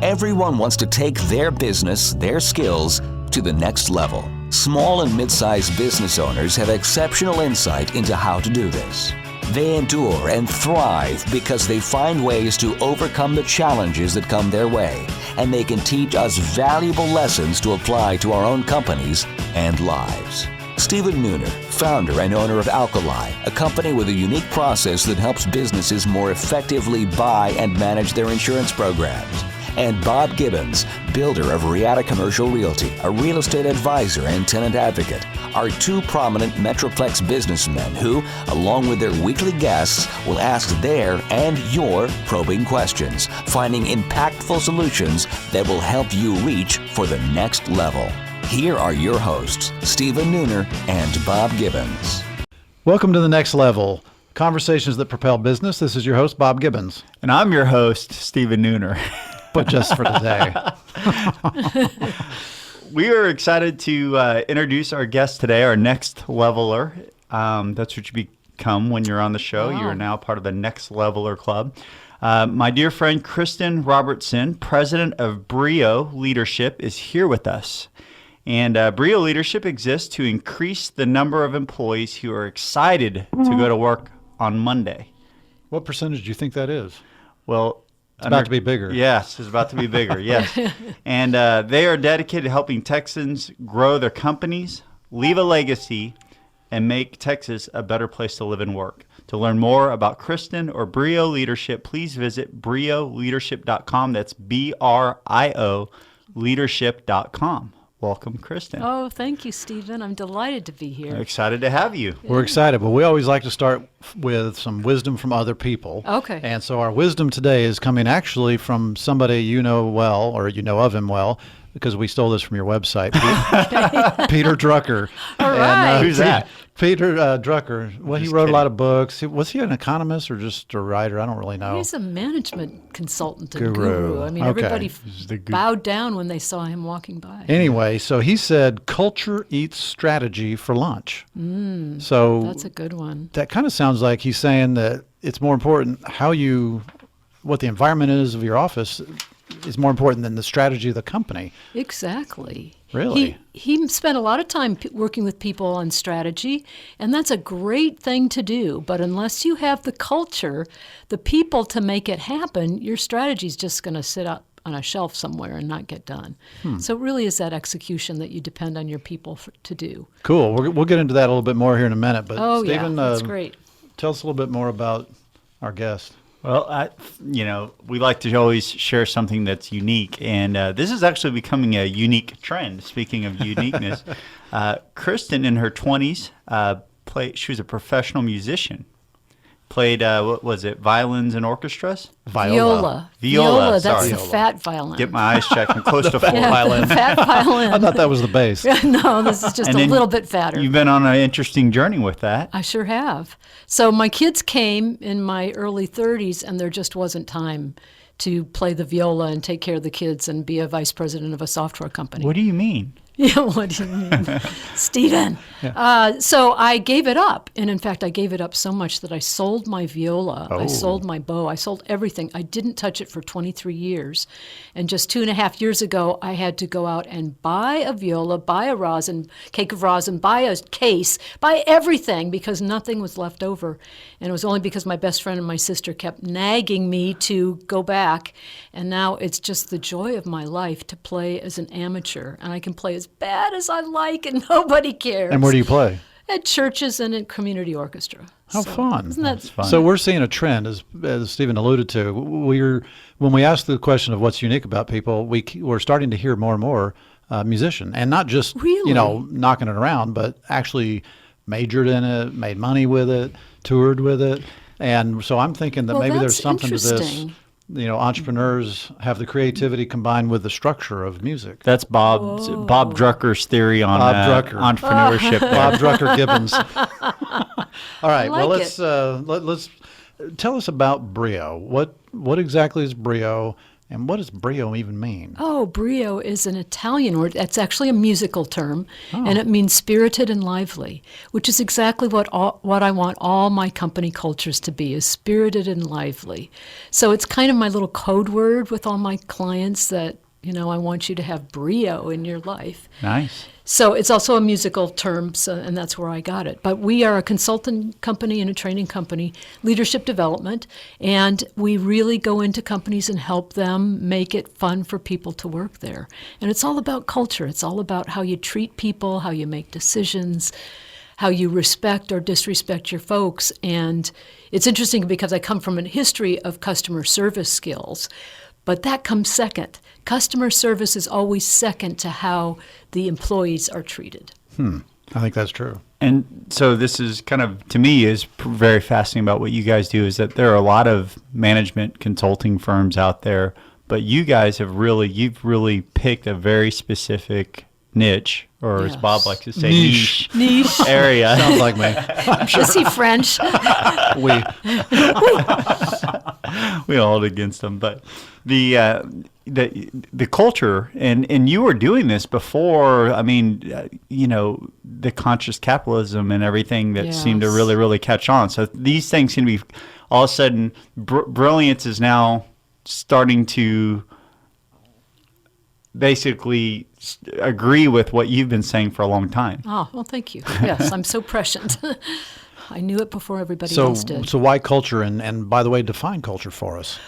Everyone wants to take their business, their skills, to the next level. Small and mid-sized business owners have exceptional insight into how to do this. They endure and thrive because they find ways to overcome the challenges that come their way, and they can teach us valuable lessons to apply to our own companies and lives. Stephen Nooner, founder and owner of Alkali, a company with a unique process that helps businesses more effectively buy and manage their insurance programs. And Bob Gibbons, builder of Riata Commercial Realty, a real estate advisor and tenant advocate, are two prominent Metroplex businessmen who, along with their weekly guests, will ask their and your probing questions, finding impactful solutions that will help you reach for the next level. Here are your hosts, Stephen Nooner and Bob Gibbons. Welcome to The Next Level, conversations that propel business. This is your host, Bob Gibbons. And I'm your host, Stephen Nooner. But just for today. We are excited to introduce our guest today, our next leveler. That's what you become when you're on the show. Wow. You're now part of the Next Leveler Club. My dear friend, Kristin Robertson, President of Brio Leadership, is here with us. And Brio Leadership exists to increase the number of employees who are excited to go to work on Monday. What percentage do you think that is? Well, it's about to be bigger. Yes, it's about to be bigger, yes. And they are dedicated to helping Texans grow their companies, leave a legacy, and make Texas a better place to live and work. To learn more about Kristin or Brio Leadership, please visit brioleadership.com. That's BRIO leadership.com. Welcome, Kristin. Oh, thank you, Stephen. I'm delighted to be here. I'm excited to have you. We're excited, but we always like to start with some wisdom from other people. Okay. And so our wisdom today is coming actually from somebody you know well, or you know of him well, because we stole this from your website, Peter Drucker. All right. Who's that? Peter Drucker. Well, he wrote a lot of books. Was he an economist or just a writer? I don't really know. He's a management consultant and guru. I mean, everybody bowed down when they saw him walking by. Anyway, so he said, culture eats strategy for lunch. So that's a good one. That kind of sounds like he's saying that it's more important what the environment is of your office is more important than the strategy of the company. Exactly. Really? He spent a lot of time working with people on strategy, and that's a great thing to do. But unless you have the culture, the people to make it happen, your strategy is just going to sit up on a shelf somewhere and not get done. So it really is that execution that you depend on your people to do. Cool. We'll get into that a little bit more here in a minute. But Stephen, that's great. Tell us a little bit more about our guest. Well, we like to always share something that's unique, and this is actually becoming a unique trend. Speaking of uniqueness, Kristin in her 20s, she was a professional musician. Played, what was it, violins and orchestras? Viola. That's sorry. the fat violin. Get my eyes checked. I'm close to full violin. Fat violin. I thought that was the bass. No, this is just a little bit fatter. You've been on an interesting journey with that. I sure have. So my kids came in my early 30s, and there just wasn't time to play the viola and take care of the kids and be a vice president of a software company. What do you mean? Yeah, what do you mean? Stephen. Yeah. So I gave it up. And in fact, I gave it up so much that I sold my viola. I sold my bow. I sold everything. I didn't touch it for 23 years. And just 2.5 years ago, I had to go out and buy a viola, buy a cake of rosin, buy a case, buy everything because nothing was left over. And it was only because my best friend and my sister kept nagging me to go back. And now it's just the joy of my life to play as an amateur. And I can play as bad as I like, and nobody cares. And where do you play? At churches and in community orchestra. How fun. Isn't that fun? So we're seeing a trend, as Stephen alluded to. When we ask the question of what's unique about people, we're starting to hear more and more musician, and not just knocking it around, but actually majored in it, made money with it, toured with it. And so I'm thinking that maybe there's something to this. Entrepreneurs have the creativity combined with the structure of music. That's Bob Drucker's theory on entrepreneurship. Bob Drucker Gibbons. All right. Let's tell us about Brio. What exactly is Brio, And what does brio even mean? Oh, brio is an Italian word. That's actually a musical term, and it means spirited and lively, which is exactly what I want all my company cultures to be, is spirited and lively. So it's kind of my little code word with all my clients that, I want you to have brio in your life. Nice. So it's also a musical term, and that's where I got it. But we are a consultant company and a training company, leadership development, and we really go into companies and help them make it fun for people to work there. And it's all about culture. It's all about how you treat people, how you make decisions, how you respect or disrespect your folks. And it's interesting because I come from a history of customer service skills, but that comes second. Customer service is always second to how the employees are treated. I think that's true. And so this is kind of, to me, is very fascinating about what you guys do, is that there are a lot of management consulting firms out there, but you guys you've really picked a very specific niche, or as Bob likes to say, niche area. Sounds like me. Is he French? We hold against them, but the culture, and you were doing this before. I mean, the conscious capitalism and everything that seemed to really, really catch on. So these things seem to be, all of a sudden, brilliance is now starting to basically agree with what you've been saying for a long time. Oh, well, thank you. Yes, I'm so prescient. I knew it before everybody else did. So why culture? And by the way, define culture for us.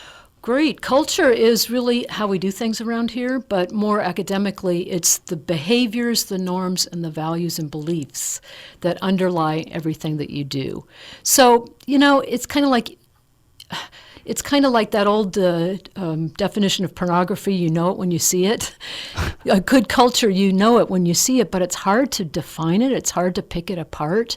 Great. Culture is really how we do things around here, but more academically, it's the behaviors, the norms, and the values and beliefs that underlie everything that you do. So, it's kind of like that old definition of pornography. You know it when you see it. A good culture, you know it when you see it, but it's hard to define it. It's hard to pick it apart.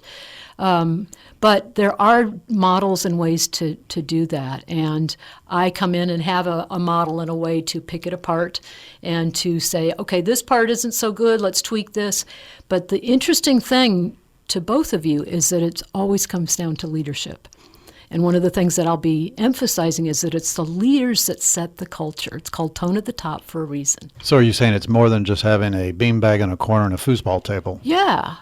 But there are models and ways to do that. And I come in and have a model and a way to pick it apart and to say, okay, this part isn't so good, let's tweak this. But the interesting thing to both of you is that it always comes down to leadership. And one of the things that I'll be emphasizing is that it's the leaders that set the culture. It's called tone at the top for a reason. So are you saying it's more than just having a beanbag in a corner and a foosball table? Yeah.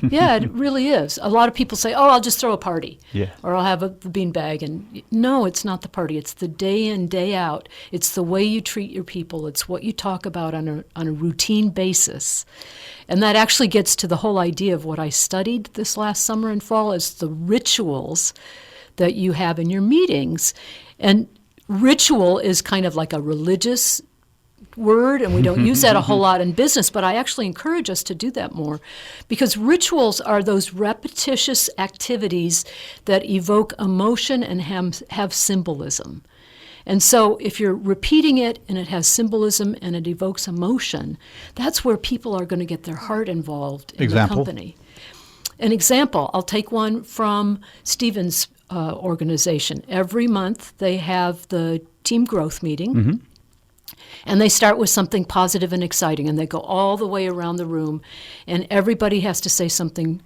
Yeah, it really is. A lot of people say, oh, I'll just throw a party. Yeah. Or I'll have the beanbag. And no, it's not the party. It's the day in, day out. It's the way you treat your people. It's what you talk about on a routine basis. And that actually gets to the whole idea of what I studied this last summer and fall is the rituals that you have in your meetings. And ritual is kind of like a religious word, and we don't use that a whole lot in business, but I actually encourage us to do that more, because rituals are those repetitious activities that evoke emotion and have symbolism. And so if you're repeating it and it has symbolism and it evokes emotion, that's where people are going to get their heart involved in the company. An example, I'll take one from Stephen's organization. Every month they have the team growth meeting. And they start with something positive and exciting, and they go all the way around the room, and everybody has to say something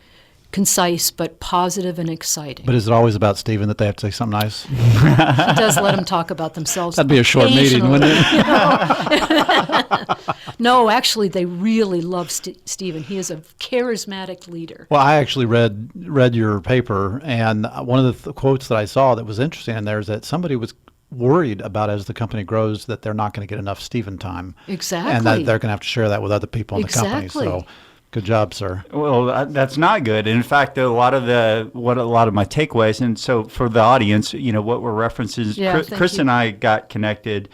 concise but positive and exciting. But is it always about Stephen that they have to say something nice? He does let them talk about themselves. That'd be a short meeting, wouldn't it? No, actually, they really love Stephen. He is a charismatic leader. Well, I actually read your paper, and one of the quotes that I saw that was interesting in there is that somebody was worried about, as the company grows, that they're not going to get enough Stephen time. Exactly. And that they're going to have to share that with other people in the company. So good job, sir. Well, that's not good. In fact, a lot of my takeaways, and so for the audience, what we're referencing, Chris and I got connected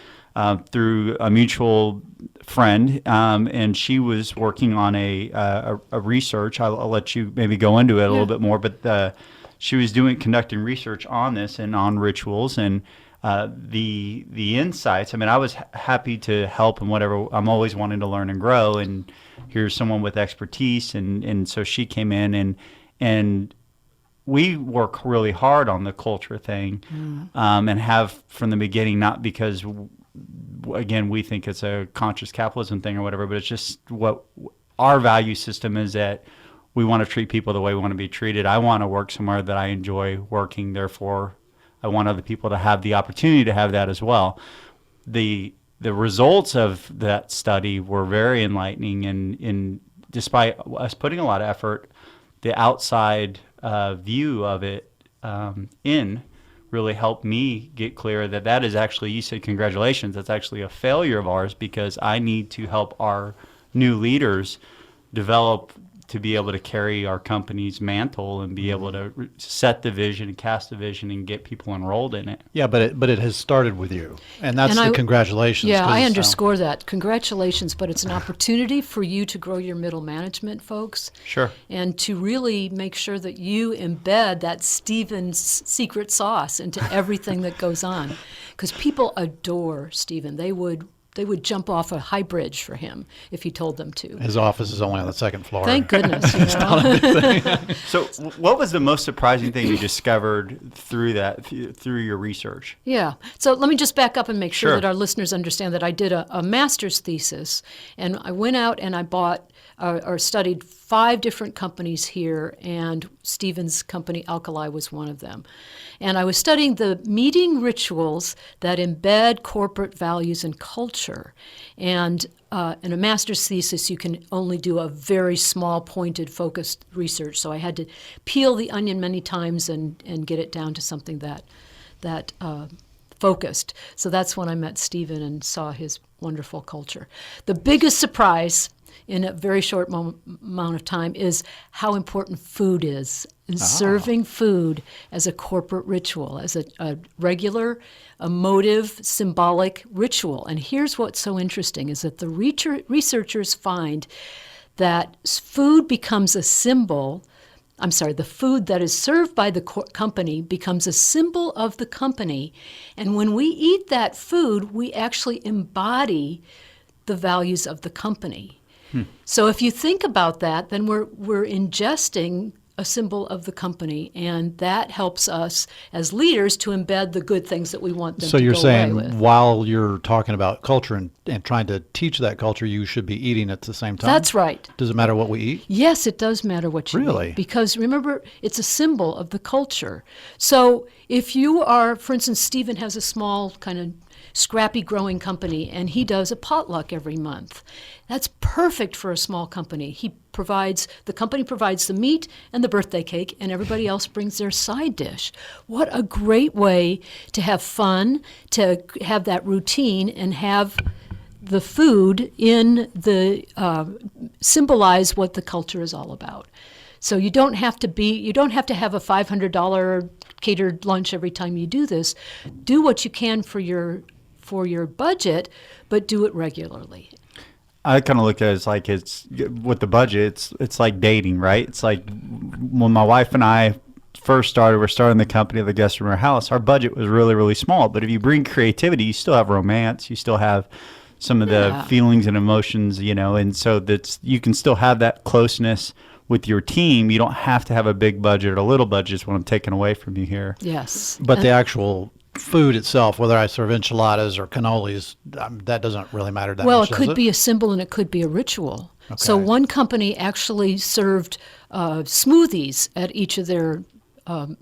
through a mutual friend, and she was working on a research. I'll let you maybe go into it a little bit more, but she was conducting research on this and on rituals and the insights. I mean, I was happy to help and whatever. I'm always wanting to learn and grow, and here's someone with expertise, and so she came in and we work really hard on the culture thing, and have from the beginning, not because again we think it's a conscious capitalism thing or whatever, but it's just what our value system is, that we want to treat people the way we want to be treated. I want to work somewhere that I enjoy working, therefore I want other people to have the opportunity to have that as well. The the results of that study were very enlightening, and despite us putting a lot of effort, the outside view of it really helped me get clear that is actually, you said congratulations, that's actually a failure of ours, because I need to help our new leaders develop to be able to carry our company's mantle and be able to set the vision and cast the vision and get people enrolled in it. Yeah, but it has started with you, and that's the congratulations. Yeah, I underscore that. Congratulations, but it's an opportunity for you to grow your middle management folks. Sure. And to really make sure that you embed that Stephen's secret sauce into everything that goes on. Because people adore Stephen. They would jump off a high bridge for him if he told them to. His office is only on the second floor. Thank goodness. So what was the most surprising thing you discovered through your research? Yeah. So let me just back up and make sure Sure. that our listeners understand that I did a master's thesis, and I went out and I bought or studied 5 different companies here, and Stephen's company, Alkali, was one of them. And I was studying the meeting rituals that embed corporate values and culture. And in a master's thesis, you can only do a very small, pointed, focused research. So I had to peel the onion many times and get it down to something that focused. So that's when I met Stephen and saw his wonderful culture. The biggest surprise in a very short amount of time is how important food is, and serving food as a corporate ritual, as a regular, emotive, symbolic ritual. And here's what's so interesting is that the researchers find that food becomes a symbol. The food that is served by the company becomes a symbol of the company. And when we eat that food, we actually embody the values of the company. So if you think about that, then we're ingesting a symbol of the company, and that helps us as leaders to embed the good things that we want them to go away with. So you're saying while you're talking about culture and trying to teach that culture, you should be eating at the same time? That's right. Does it matter what we eat? Yes, it does matter what you Really? eat. Because remember, it's a symbol of the culture. So if you are, for instance, Stephen has a small kind of scrappy growing company, and he does a potluck every month. That's perfect for a small company. The company provides the meat and the birthday cake, and everybody else brings their side dish. What a great way to have fun, to have that routine, and have the food in the symbolize what the culture is all about. So you don't have to have a $500 catered lunch every time you do this. Do what you can for your budget, but do it regularly. I kind of look at it as like it's with the budget. It's like dating, right? It's like when my wife and I first started, we're starting the company of the guest room, our house. Our budget was really, really small. But if you bring creativity, you still have romance. You still have some of the feelings and emotions, and so you can still have that closeness with your team. You don't have to have a big budget or a little budget. Is what I'm taking away from you here. Yes, but the actual food itself, whether I serve enchiladas or cannolis, that doesn't really matter that much. Well, it could be a symbol and it could be a ritual. Okay. So one company actually served smoothies at each of their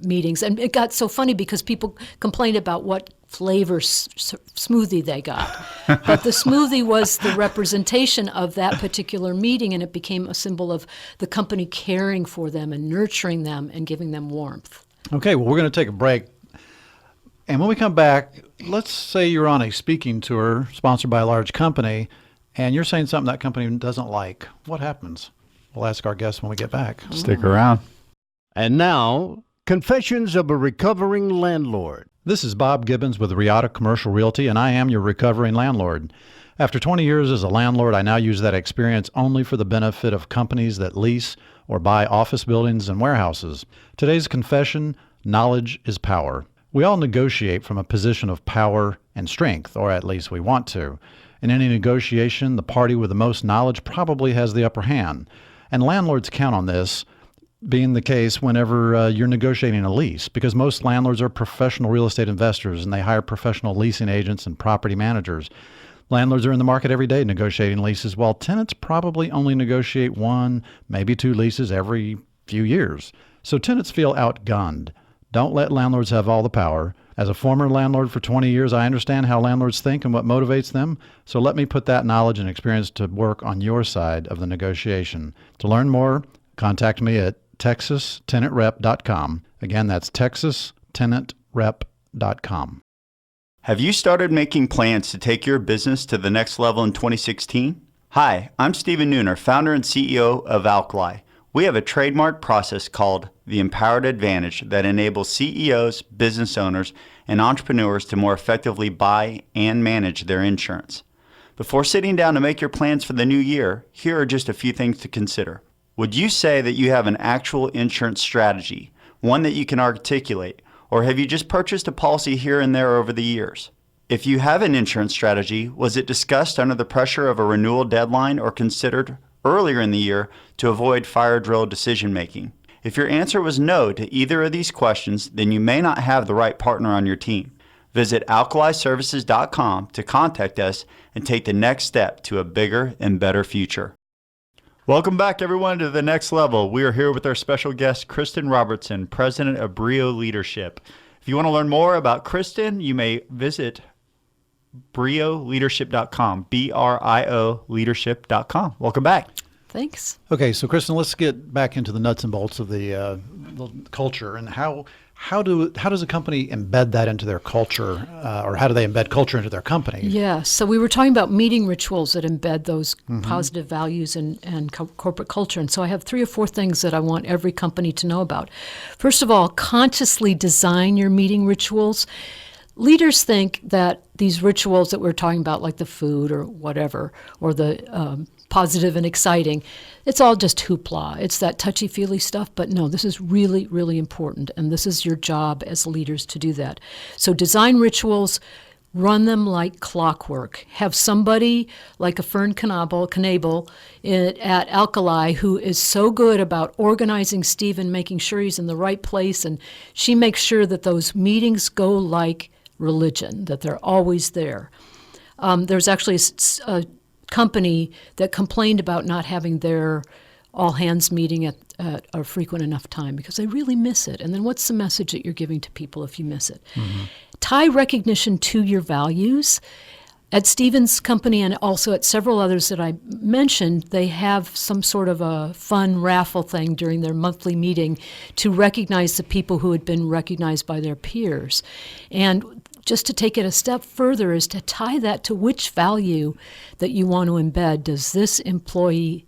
meetings, and it got so funny because people complained about what flavor smoothie they got. But the smoothie was the representation of that particular meeting, and it became a symbol of the company caring for them and nurturing them and giving them warmth. Okay, well, we're going to take a break. And when we come back, let's say you're on a speaking tour sponsored by a large company, and you're saying something that company doesn't like. What happens? We'll ask our guests when we get back. Stick around. And now, Confessions of a Recovering Landlord. This is Bob Gibbons with Riata Commercial Realty, and I am your recovering landlord. After 20 years as a landlord, I now use that experience only for the benefit of companies that lease or buy office buildings and warehouses. Today's confession: knowledge is power. We all negotiate from a position of power and strength, or at least we want to. In any negotiation, the party with the most knowledge probably has the upper hand. And landlords count on this being the case whenever you're negotiating a lease, because most landlords are professional real estate investors and they hire professional leasing agents and property managers. Landlords are in the market every day negotiating leases, while tenants probably only negotiate 1, maybe 2 leases every few years. So tenants feel outgunned. Don't let landlords have all the power. As a former landlord for 20 years, I understand how landlords think and what motivates them. So let me put that knowledge and experience to work on your side of the negotiation. To learn more, contact me at texastenantrep.com. Again, that's texastenantrep.com. Have you started making plans to take your business to the next level in 2016? Hi, I'm Stephen Nooner, founder and CEO of Alkali. We have a trademark process called the Empowered Advantage that enables CEOs, business owners, and entrepreneurs to more effectively buy and manage their insurance. Before sitting down to make your plans for the new year, here are just a few things to consider. Would you say that you have an actual insurance strategy, one that you can articulate, or have you just purchased a policy here and there over the years? If you have an insurance strategy, was it discussed under the pressure of a renewal deadline or considered earlier in the year to avoid fire drill decision making? If your answer was no to either of these questions, then you may not have the right partner on your team. Visit alkaliservices.com to contact us and take the next step to a bigger and better future. Welcome back, everyone, to The Next Level. We are here with our special guest, Kristin Robertson, President of Brio Leadership. If you want to learn more about Kristin, you may visit brioleadership.com, BRIO leadership.com. Welcome back. Thanks. Okay, so Kristin, let's get back into the nuts and bolts of the culture and how does a company embed that into their culture, or how do they embed culture into their company? Yeah, so we were talking about meeting rituals that embed those positive values and corporate culture. And so I have 3 or 4 things that I want every company to know about. First of all, consciously design your meeting rituals. Leaders think that these rituals that we're talking about, like the food or whatever, or the positive and exciting, it's all just hoopla. It's that touchy-feely stuff. But no, this is really, really important. And this is your job as leaders to do that. So design rituals, run them like clockwork. Have somebody like a Fern Knabel at Alkali who is so good about organizing Stephen, making sure he's in the right place. And she makes sure that those meetings go like religion, that they're always there. There's actually a company that complained about not having their all-hands meeting at a frequent enough time because they really miss it. And then what's the message that you're giving to people if you miss it? Tie recognition to your values. At Stephen's company and also at several others that I mentioned, they have some sort of a fun raffle thing during their monthly meeting to recognize the people who had been recognized by their peers. And just to take it a step further is to tie that to which value that you want to embed. Does this employee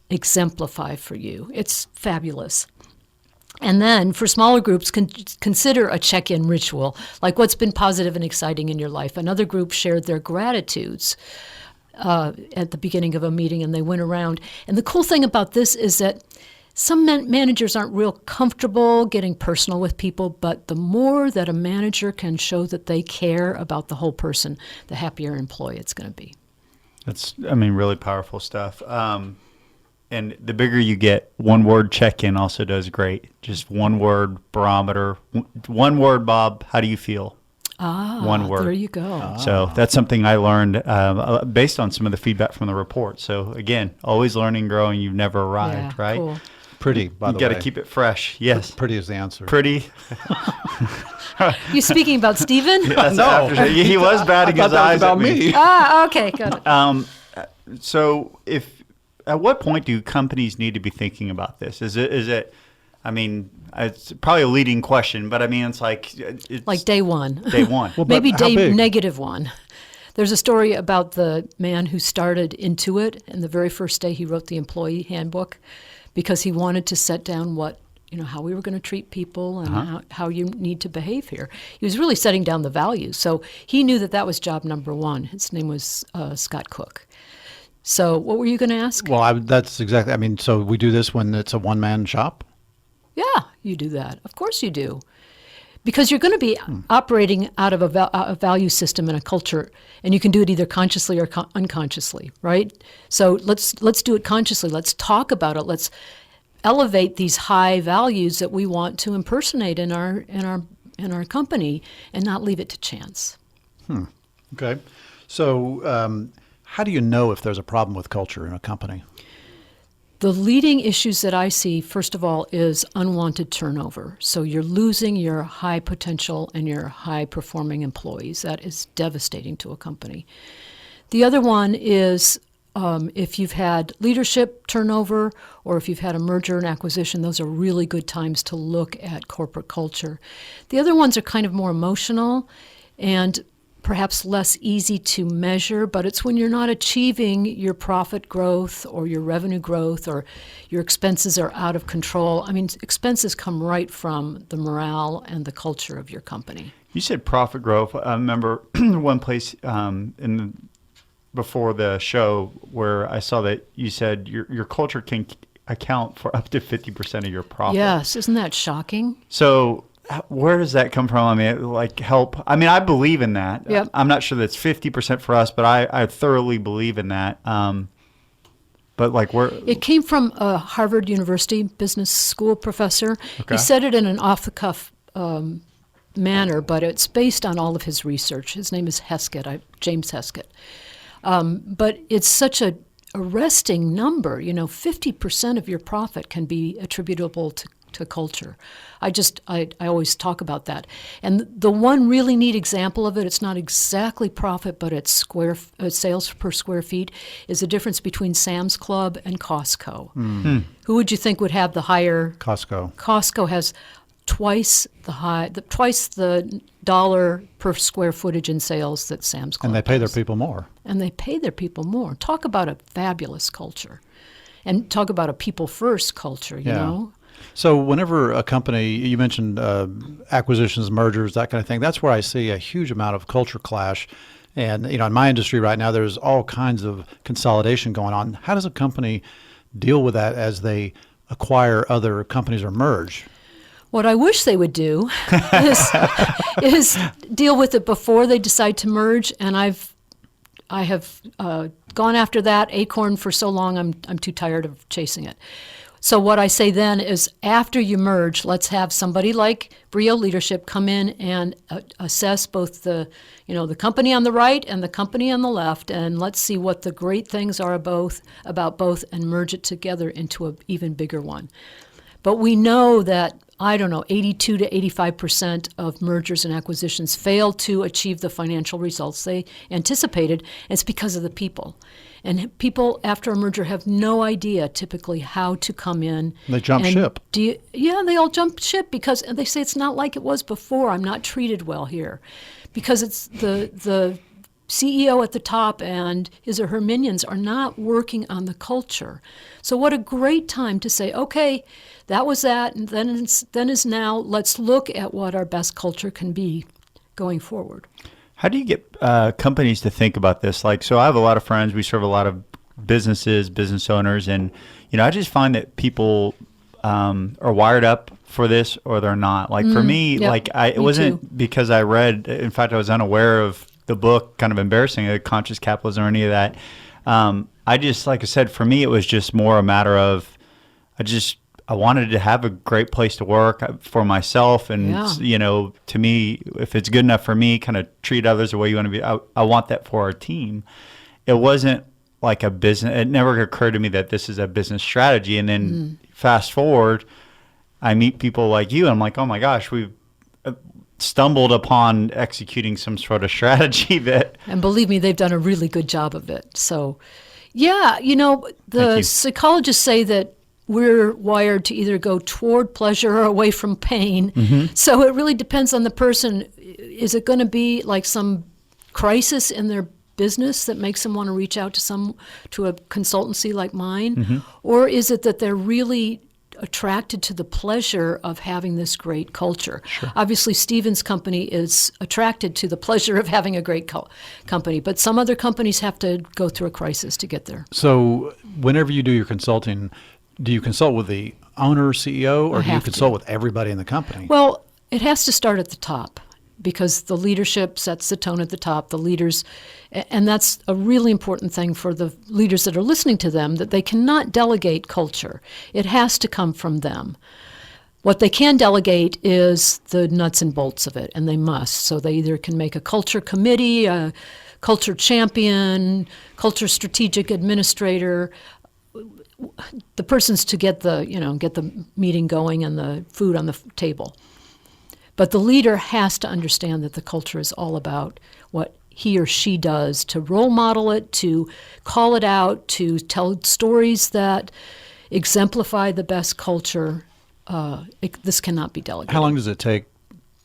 exemplify for you? It's fabulous. And then for smaller groups, consider a check-in ritual, like what's been positive and exciting in your life. Another group shared their gratitudes at the beginning of a meeting, and they went around. And the cool thing about this is that some managers aren't real comfortable getting personal with people, but the more that a manager can show that they care about the whole person, the happier employee it's going to be. That's, really powerful stuff. And the bigger you get, one word check-in also does great. Just one word barometer. One word, Bob, how do you feel? One word. There you go. So that's something I learned based on some of the feedback from the report. So again, always learning, growing. You've never arrived, right? Cool. Pretty, by the way. You got to keep it fresh. Yes. Pretty is the answer. Pretty. You speaking about Stephen? No. He was batting his eyes at me. Okay, got it. So at what point do companies need to be thinking about this? Is it it's probably a leading question, but it's like day one. Day one. Well, maybe day -1. There's a story about the man who started Intuit, and the very first day he wrote the employee handbook because he wanted to set down how we were going to treat people and how you need to behave here. He was really setting down the values. So he knew that was job number 1. His name was Scott Cook. So what were you going to ask? Well, that's exactly, so we do this when it's a one-man shop? Yeah, you do that. Of course you do. Because you're going to be operating out of a value system and a culture, and you can do it either consciously or unconsciously, right? So let's do it consciously. Let's talk about it. Let's elevate these high values that we want to impersonate in our company, and not leave it to chance. Okay. So how do you know if there's a problem with culture in a company? The leading issues that I see, first of all, is unwanted turnover. So you're losing your high potential and your high performing employees. That is devastating to a company. The other one is if you've had leadership turnover or if you've had a merger and acquisition, those are really good times to look at corporate culture. The other ones are kind of more emotional and perhaps less easy to measure, but it's when you're not achieving your profit growth or your revenue growth or your expenses are out of control. I mean, expenses come right from the morale and the culture of your company. You said profit growth. I remember one place before the show where I saw that you said your culture can account for up to 50% of your profit. Yes, isn't that shocking? So where does that come from? I mean, like help. I mean, I believe in that. Yep. I'm not sure that's 50% for us, but I thoroughly believe in that. But like where? It came from a Harvard University business school professor. Okay. He said it in an off-the-cuff manner, but it's based on all of his research. His name is Heskett, James Heskett. But it's such a arresting number. 50% of your profit can be attributable to culture. I always talk about that. And the one really neat example of it, it's not exactly profit, but it's sales per square feet, is the difference between Sam's Club and Costco. Who would you think would have the higher? Costco. Costco has twice the dollar per square footage in sales that Sam's Club And they pay their does. people more. And they pay their people more. Talk about a fabulous culture. And talk about a people-first culture, you know? So whenever a company, you mentioned acquisitions, mergers, that kind of thing, that's where I see a huge amount of culture clash. And, in my industry right now, there's all kinds of consolidation going on. How does a company deal with that as they acquire other companies or merge? What I wish they would do is deal with it before they decide to merge. And I have gone after that acorn for so long, I'm too tired of chasing it. So what I say then is after you merge, let's have somebody like Brio Leadership come in and assess both the company on the right and the company on the left, and let's see what the great things are about both and merge it together into an even bigger one. But we know that, 82 to 85% of mergers and acquisitions fail to achieve the financial results they anticipated, and it's because of the people. And people after a merger have no idea typically how to come in. They jump ship. They all jump ship because they say it's not like it was before. I'm not treated well here. Because it's the CEO at the top and his or her minions are not working on the culture. So what a great time to say, okay, that was that, and then is now, let's look at what our best culture can be going forward. How do you get companies to think about this? So I have a lot of friends. We serve a lot of business owners, and I just find that people are wired up for this or they're not. For me, yep, it wasn't because I read. In fact, I was unaware of the book, kind of embarrassing, Conscious Capitalism or any of that. I just, like I said, for me, it was just more a matter of I wanted to have a great place to work for myself. And, to me, if it's good enough for me, kind of treat others the way you want to be. I want that for our team. It wasn't like a business. It never occurred to me that this is a business strategy. And then fast forward, I meet people like you. And I'm like, oh, my gosh, we've stumbled upon executing some sort of strategy that. And believe me, they've done a really good job of it. So, the psychologists say that we're wired to either go toward pleasure or away from pain. Mm-hmm. So it really depends on the person. Is it going to be like some crisis in their business that makes them want to reach out to a consultancy like mine? Mm-hmm. Or is it that they're really attracted to the pleasure of having this great culture? Sure. Obviously, Stephen's company is attracted to the pleasure of having a great company, but some other companies have to go through a crisis to get there. So whenever you do your consulting, do you consult with the owner, CEO, or do you consult with everybody in the company? Well, it has to start at the top because the leadership sets the tone at the top, the leaders, and that's a really important thing for the leaders that are listening to them, that they cannot delegate culture. It has to come from them. What they can delegate is the nuts and bolts of it, and they must. So they either can make a culture committee, a culture champion, culture strategic administrator, the person's to get the meeting going and the food on the table. But the leader has to understand that the culture is all about what he or she does, to role model it, to call it out, to tell stories that exemplify the best culture. This cannot be delegated. How long does it take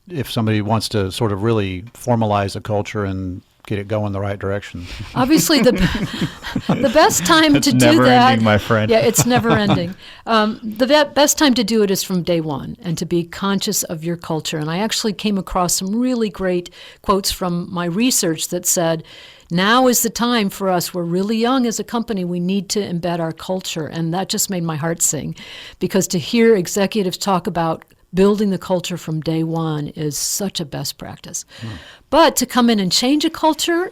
if somebody wants to sort of really formalize a culture and get it going the right direction? Obviously, the best time to do that. It's never ending, my friend. Yeah, it's never ending. The best time to do it is from day one, and to be conscious of your culture. And I actually came across some really great quotes from my research that said, now is the time for us. We're really young as a company. We need to embed our culture. And that just made my heart sing, because to hear executives talk about building the culture from day one is such a best practice. But to come in and change a culture,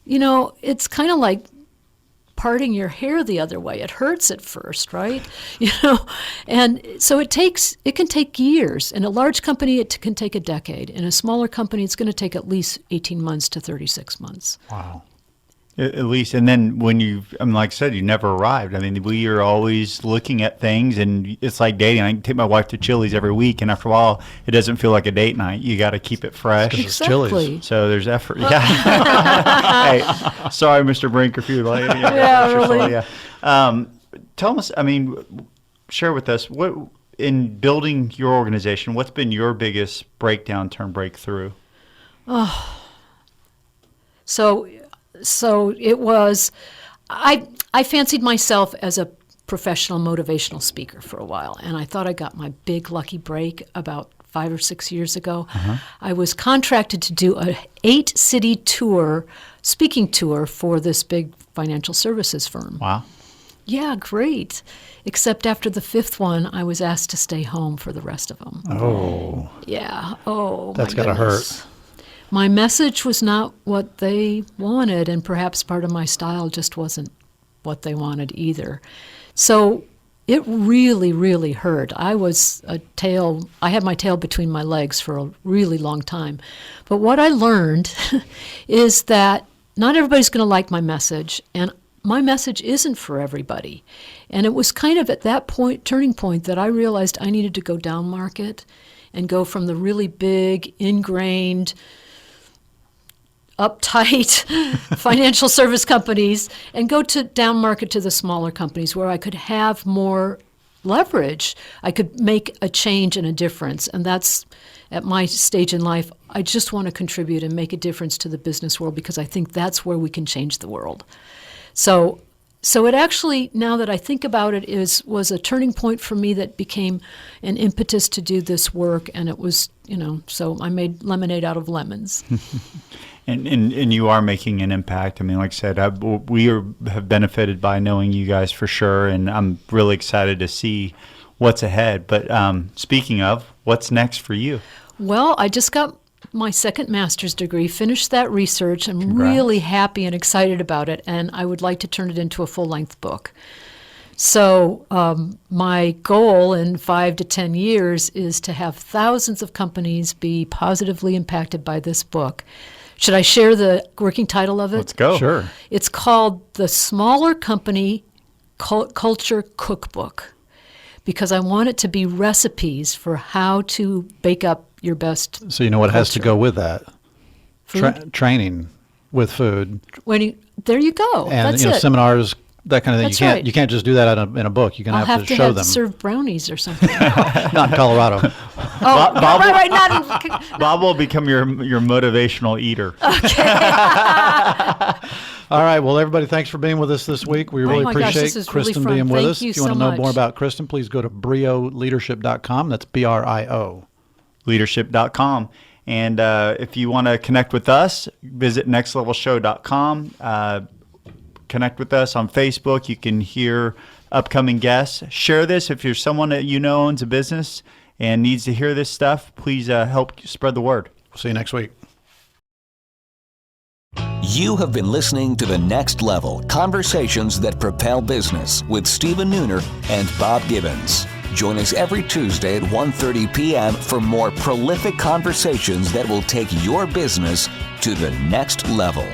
it's kind of like parting your hair the other way. It hurts at first, right? And so it can take years. In a large company, it can take a decade. In a smaller company, it's going to take at least 18 months to 36 months. Wow. At least, and then when like I said, you never arrived. I mean, we are always looking at things, and it's like dating. I can take my wife to Chili's every week, and after a while, it doesn't feel like a date night. You got to keep it fresh. Exactly. So there's effort. Yeah. Hey, sorry, Mr. Brink, if you like. Really. Yeah. Tell us. Share with us what in building your organization. What's been your biggest breakthrough? So it was, I fancied myself as a professional motivational speaker for a while, and I thought I got my big lucky break about 5 or 6 years ago. I was contracted to do a 8-city tour, speaking tour for this big financial services firm. Wow. Yeah, great. Except after the 5th one, I was asked to stay home for the rest of them. Oh. Yeah. Oh, that's my gotta goodness. hurt. My message was not what they wanted, and perhaps part of my style just wasn't what they wanted either. So it really, really hurt. I had my tail between my legs for a really long time. But what I learned is that not everybody's going to like my message, and my message isn't for everybody. And it was kind of at that turning point that I realized I needed to go down market and go from the really big, ingrained, uptight financial service companies and go to down market to the smaller companies where I could have more leverage. I could make a change and a difference. And that's, at my stage in life, I just want to contribute and make a difference to the business world, because I think that's where we can change the world. So it actually, now that I think about it, was a turning point for me that became an impetus to do this work. And it was, so I made lemonade out of lemons. And you are making an impact. I mean, like I said, have benefited by knowing you guys for sure, and I'm really excited to see what's ahead. But speaking of, what's next for you? Well, I just got my second master's degree, finished that research. I'm really happy and excited about it, and I would like to turn it into a full-length book. So my goal in 5 to 10 years is to have thousands of companies be positively impacted by this book. Should I share the working title of it? Let's go. Sure. It's called The Smaller Company Culture Cookbook, because I want it to be recipes for how to bake up your best. So you know what has to go with that? Training with food. There you go. And That's it. Seminars, that kind of thing. That's right. You can't just do that in a book. You're going to have to show them. Serve brownies or something. Not in Colorado. Right. Not in, Bob will become your motivational eater. All right. Well, everybody, thanks for being with us this week. We really appreciate Kristin being with us. If you want to know more about Kristin, please go to brioleadership.com. That's BRIO. Leadership.com. And if you want to connect with us, visit nextlevelshow.com. Connect with us on Facebook. You can hear upcoming guests. Share this. If you're someone that you know owns a business and needs to hear this stuff, please help spread the word. See you next week. You have been listening to The Next Level, Conversations That Propel Business with Stephen Nooner and Bob Gibbons. Join us every Tuesday at 1:30 p.m. for more prolific conversations that will take your business to the next level.